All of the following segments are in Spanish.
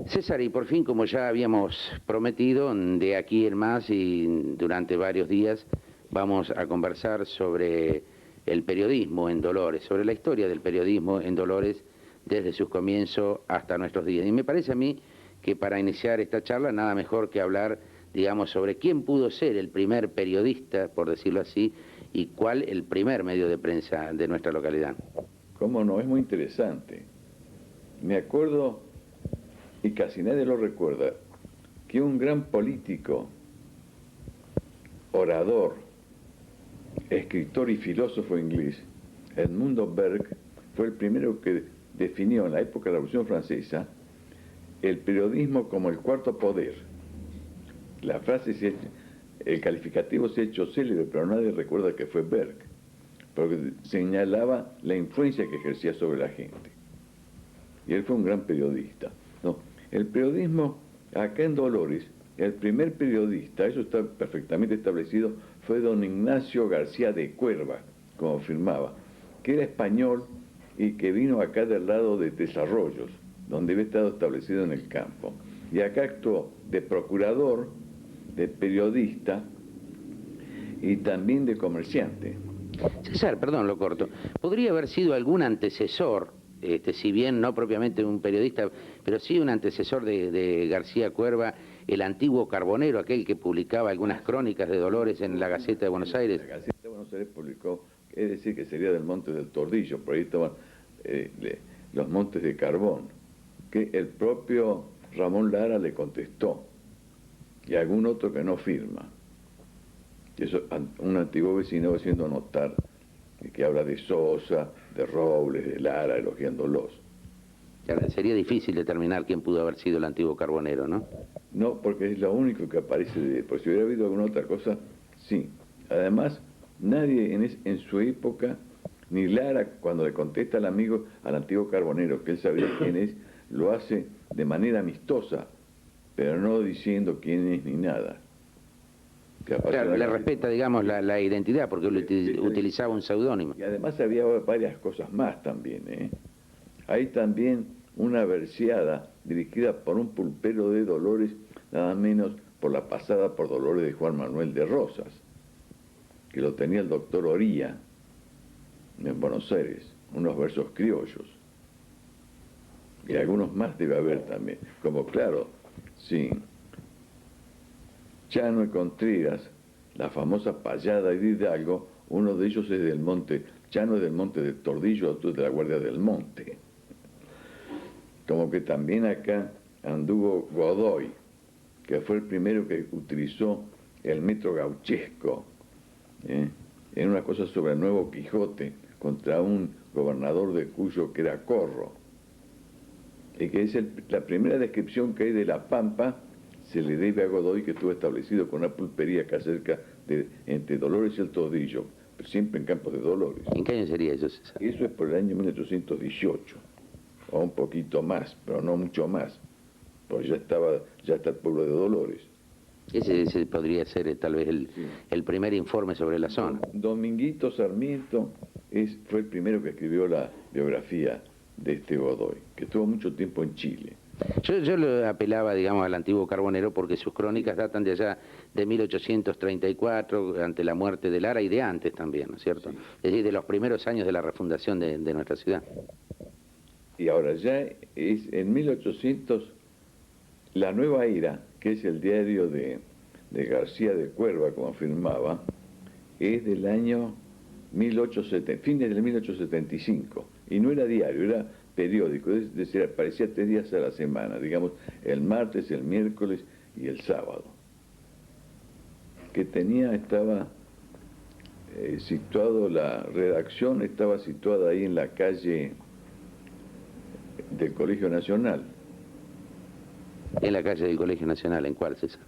César, y por fin, como ya habíamos prometido, de aquí en más y durante varios días vamos a conversar sobre el periodismo en Dolores, sobre la historia del periodismo en Dolores desde sus comienzos hasta nuestros días. Y me parece a mí que para iniciar esta charla nada mejor que hablar, digamos, sobre quién pudo ser el primer periodista, por decirlo así, y cuál el primer medio de prensa de nuestra localidad. ¿Cómo no? Es muy interesante. Me acuerdo, y casi nadie lo recuerda, que un gran político, orador, escritor y filósofo inglés, Edmund Burke, fue el primero que definió en la época de la Revolución Francesa el periodismo como el cuarto poder. La frase, el calificativo se ha hecho célebre, pero nadie recuerda que fue Burke, porque señalaba la influencia que ejercía sobre la gente. Y él fue un gran periodista. No, el periodismo, acá en Dolores, el primer periodista, eso está perfectamente establecido, fue don Ignacio García de Cuerva, como afirmaba, que era español y que vino acá del lado de Desarrollos, donde había estado establecido en el campo. Y acá actuó de procurador, de periodista y también de comerciante. César, perdón, lo corto. ¿Podría haber sido algún antecesor, si bien no propiamente un periodista, pero sí un antecesor de García Cuerva, el antiguo Carbonero, aquel que publicaba algunas crónicas de Dolores en la Gaceta de Buenos Aires? La Gaceta de Buenos Aires publicó, es decir, que sería del Monte del Tordillo, por ahí estaban los montes de carbón, que el propio Ramón Lara le contestó, y algún otro que no firma. Y eso, un antiguo vecino haciendo notar que habla de Sosa, de Robles, de Lara, elogiándolos. Sería difícil determinar quién pudo haber sido el antiguo Carbonero, ¿no? No, porque es lo único que aparece, por si hubiera habido alguna otra cosa, sí. Además, nadie en su época, ni Lara, cuando le contesta al amigo, al antiguo Carbonero, que él sabía quién es, lo hace de manera amistosa, pero no diciendo quién es ni nada. Claro, le respeta, digamos, la identidad, porque utilizaba un seudónimo. Y además había varias cosas más también, ¿eh? Hay también una verseada dirigida por un pulpero de Dolores, nada menos por la pasada por Dolores de Juan Manuel de Rosas, que lo tenía el doctor Oría en Buenos Aires, unos versos criollos. Y algunos más debe haber también, como claro, sí. Chano y Contreras, la famosa payada de Hidalgo, uno de ellos es del monte, Chano es del monte de Tordillo, otro es de la Guardia del Monte. Como que también acá anduvo Godoy, que fue el primero que utilizó el metro gauchesco, en una cosa sobre el Nuevo Quijote, contra un gobernador de Cuyo que era Corro. Y que es la primera descripción que hay de La Pampa, se le debe a Godoy, que estuvo establecido con una pulpería acá cerca entre Dolores y el Tordillo, pero siempre en Campos de Dolores. ¿En qué año sería eso, César? Eso es por el año 1818, o un poquito más, pero no mucho más, porque ya está el pueblo de Dolores. Ese podría ser tal vez el primer informe sobre la zona. Dominguito Sarmiento fue el primero que escribió la biografía de este Godoy, que estuvo mucho tiempo en Chile. Yo le apelaba, digamos, al antiguo Carbonero porque sus crónicas datan de allá de 1834, ante la muerte de Lara, y de antes también, ¿no es cierto? Sí. Es decir, de los primeros años de la refundación de nuestra ciudad. Y ahora ya es en 1800, La Nueva Era, que es el diario de García de Cuerva, como afirmaba, es del año 1870, fines del 1875, y no era diario, era periódico, es decir, aparecía 3 días a la semana, digamos, el martes, el miércoles y el sábado. Que estaba situado, la redacción estaba situada ahí en la calle del Colegio Nacional. En la calle del Colegio Nacional, ¿en cuál, César?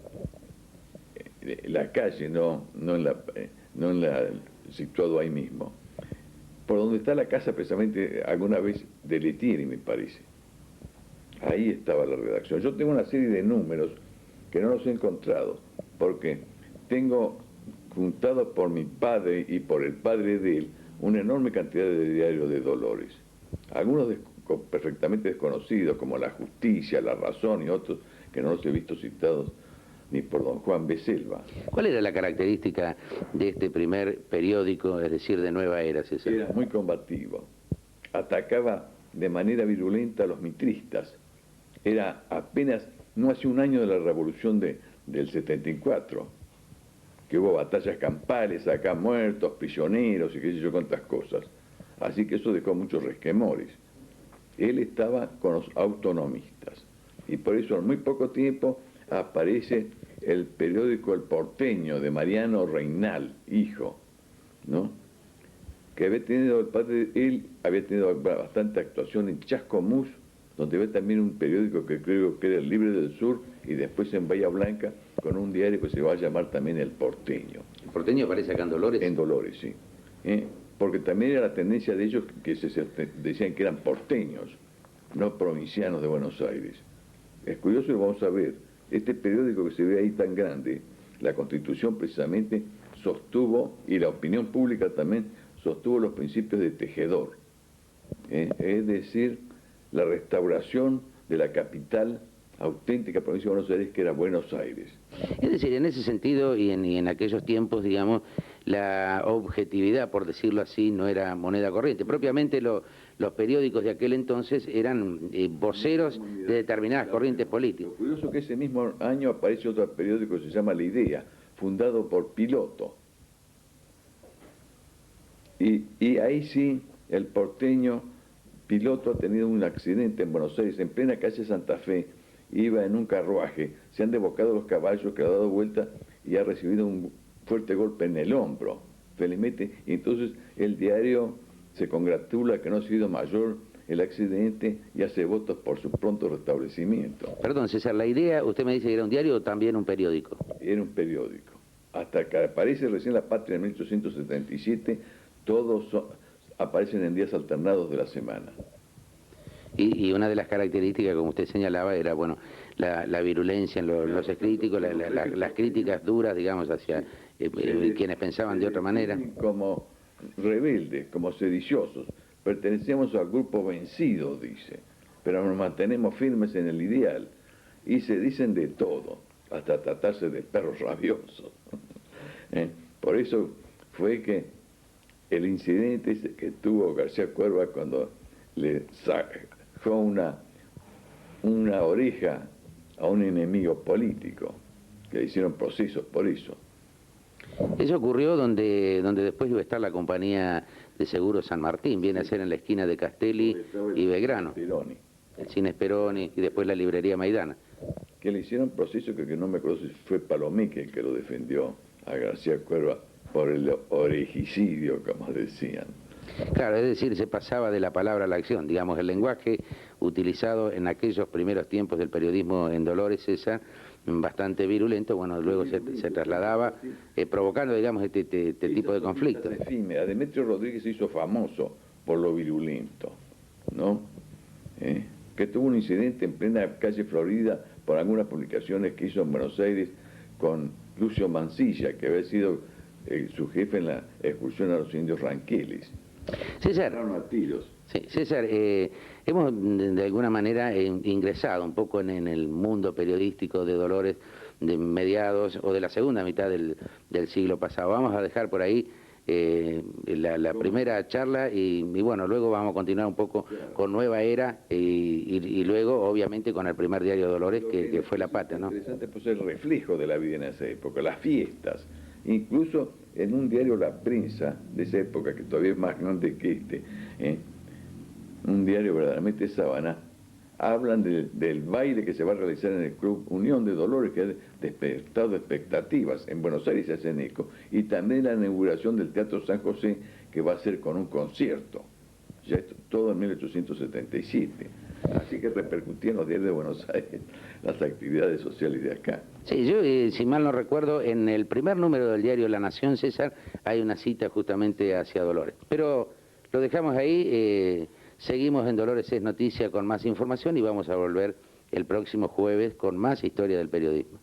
La calle, no en la situado ahí mismo. Por donde está la casa precisamente alguna vez de Letieri, me parece. Ahí estaba la redacción. Yo tengo una serie de números que no los he encontrado, porque tengo juntado por mi padre y por el padre de él una enorme cantidad de diarios de Dolores. Algunos perfectamente desconocidos, como La Justicia, La Razón y otros que no los he visto citados ni por don Juan B. Selva. ¿Cuál era la característica de este primer periódico, es decir, de Nueva Era, César? Era muy combativo, atacaba de manera virulenta a los mitristas. Era apenas, no hace un año de la revolución del 74, que hubo batallas campales, acá muertos, prisioneros y qué sé yo cuántas cosas. Así que eso dejó muchos resquemores. Él estaba con los autonomistas y por eso en muy poco tiempo aparece el periódico El Porteño de Mariano Reynal, hijo, ¿no? Que había tenido, el padre de él había tenido bastante actuación en Chascomús, donde ve también un periódico que creo que era El Libre del Sur, y después en Bahía Blanca con un diario que se va a llamar también El Porteño. ¿El Porteño aparece acá en Dolores? En Dolores, sí. Porque también era la tendencia de ellos que decían que eran porteños, no provincianos de Buenos Aires. Es curioso y lo vamos a ver. Este periódico que se ve ahí tan grande, la Constitución precisamente sostuvo, y la opinión pública también, sostuvo los principios de Tejedor. Es decir, la restauración de la capital auténtica provincia de Buenos Aires, que era Buenos Aires. Es decir, en ese sentido y en aquellos tiempos, digamos, la objetividad, por decirlo así, no era moneda corriente. Propiamente los periódicos de aquel entonces eran voceros de determinadas corrientes políticas. Lo curioso es que ese mismo año aparece otro periódico que se llama La Idea, fundado por Piloto. Y ahí sí, el porteño Piloto ha tenido un accidente en Buenos Aires, en plena calle Santa Fe. Iba en un carruaje, se han desbocado los caballos, que ha dado vuelta y ha recibido un fuerte golpe en el hombro, felizmente, y entonces el diario se congratula que no ha sido mayor el accidente y hace votos por su pronto restablecimiento. Perdón, César, la idea, usted me dice que era un diario o también un periódico. Era un periódico. Hasta que aparece recién La Patria en 1877, todos aparecen en días alternados de la semana. Y una de las características, como usted señalaba, era bueno la virulencia en los escríticos, las críticas duras, digamos, hacia quienes pensaban de otra manera. Como rebeldes, como sediciosos. Pertenecemos al grupo vencido, dice, pero nos mantenemos firmes en el ideal. Y se dicen de todo, hasta tratarse de perros rabiosos. Por eso fue que el incidente que tuvo García Cuerva cuando le sacó una oreja a un enemigo político, que le hicieron procesos por eso. Eso ocurrió donde después iba a estar la compañía de seguros San Martín, viene a ser en la esquina de Castelli y Belgrano. Speroni. El cine Speroni y después la librería Maidana. Que le hicieron proceso que no me acuerdo si fue Palomeque el que lo defendió a García Cuerva por el orejicidio, como decían. Claro, es decir, se pasaba de la palabra a la acción, digamos, el lenguaje utilizado en aquellos primeros tiempos del periodismo en Dolores, César, bastante virulento, bueno, luego se trasladaba, provocando, digamos, este tipo de conflictos. A Demetrio Rodríguez se hizo famoso por lo virulento, ¿no? Que tuvo un incidente en plena calle Florida por algunas publicaciones que hizo en Buenos Aires con Lucio Mansilla, que había sido su jefe en la expulsión a los indios ranqueles. César, A tiros. sí, César, hemos de alguna manera ingresado un poco en el mundo periodístico de Dolores de mediados o de la segunda mitad del siglo pasado. Vamos a dejar por ahí la primera charla y bueno, luego vamos a continuar un poco con Nueva Era y luego obviamente con el primer diario de Dolores que fue La Patria, ¿no? Interesante, pues el reflejo de la vida en esa época, las fiestas, incluso en un diario La Prensa de esa época, que todavía es más grande que este, un diario verdaderamente sábana, hablan del baile que se va a realizar en el Club Unión de Dolores, que ha despertado expectativas. En Buenos Aires se hacen eco. Y también la inauguración del Teatro San José, que va a ser con un concierto. Ya esto, todo en 1877. Así que repercutían los diarios de Buenos Aires las actividades sociales de acá. Sí, yo, si mal no recuerdo, en el primer número del diario La Nación, César, hay una cita justamente hacia Dolores. Pero lo dejamos ahí. Seguimos en Dolores es Noticia con más información y vamos a volver el próximo jueves con más historia del periodismo.